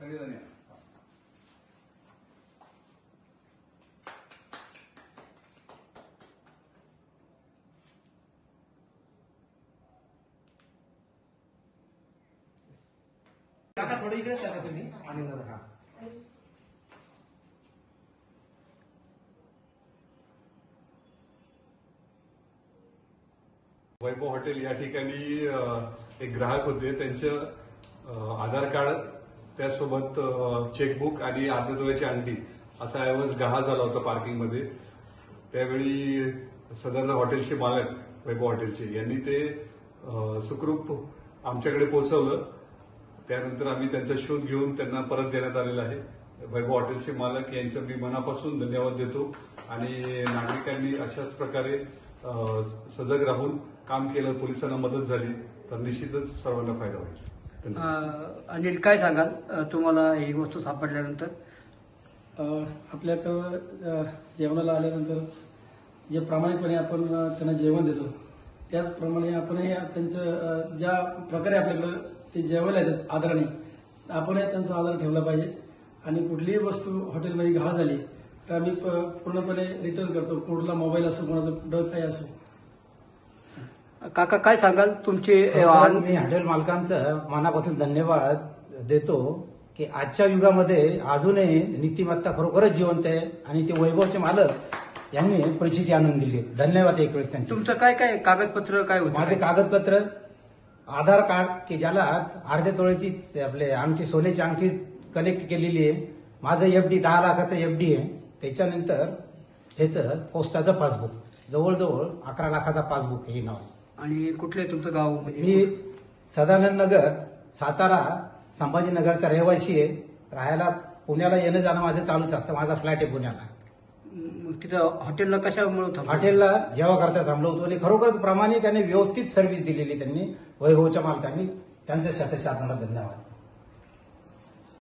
सगळेजण या. काका थोडं इकडे टाका तुम्ही आणि हा वैभव हॉटेल या ठिकाणी एक ग्राहक होते. त्यांचं आधार कार्ड त्यासोबत चेकबुक आणि अर्ध्या तोळ्याची अंगठी असा ऐवज गहाळ झाला होता पार्किंगमध्ये. त्यावेळी सदर हॉटेलचे मालक वैभव हॉटेलचे यांनी ते सुखरूप आमच्याकडे पोहोचवलं. त्यानंतर आम्ही त्यांचा शोध घेऊन त्यांना परत देण्यात आलेला आहे. वैभव हॉटेलचे मालक यांचं मी मनापासून धन्यवाद देतो आणि नागरिकांनी अशाच प्रकारे सजग राहून काम केलं, पोलिसांना मदत झाली तर निश्चितच सर्वांना फायदा होईल. अनिल, काय सांगाल तुम्हाला ही वस्तू सापडल्यानंतर? आपल्याकडं जेवणाला आल्यानंतर जे प्रामाणिकपणे आपण त्यांना जेवण देतो त्याचप्रमाणे आपणही त्यांचं ज्या प्रकारे आपल्याकडं ते जेवायला येतात आदराने, आपणही त्यांचा आदर ठेवला पाहिजे. आणि कुठलीही वस्तू हॉटेलमध्ये गहाळ झाली तर आम्ही पूर्णपणे रिटर्न करतो. कुठला मोबाईल असो, कोणाचं कुठं काही असो. काका, काय सांगाल तुमचे? मी हॉटेल मालकांचं मनापासून धन्यवाद देतो की आजच्या युगामध्ये अजूनही नीतिमत्ता खरोखरच जिवंत आहे आणि ते वैभवचे मालक यांनी परिस्थिती आणून दिली. धन्यवाद एक वेळेस त्यांचे. तुमचं काय काय कागदपत्र काय होतं? माझे कागदपत्र, आधार कार्ड की ज्याला अर्ध्या तोळ्याची आपले आमची सोन्याची अंगठी कनेक्ट केलेली आहे. माझं एफडी 10 लाखाचं एफडी आहे. त्याच्यानंतर ह्याचं पोस्टाचं पासबुक, जवळजवळ 11 लाखाचा पासबुक हे नाव आहे. आणि कुठले तुमचं गाव? मी सदानंद नगर, सातारा, संभाजीनगरचा रहिवासी आहे. राहायला पुण्याला येणं जाणं माझं चालूच असतं. माझा फ्लॅट आहे पुण्याला. मग तिथं हॉटेलला कशामुळे थांबलो? हॉटेलला जेव्हा करता थांबलो होतो आणि खरोखरच प्रामाणिक आणि व्यवस्थित सर्व्हिस दिलेली त्यांनी वैभवच्या मालकांनी. त्यांच्या शतशः धन्यवाद.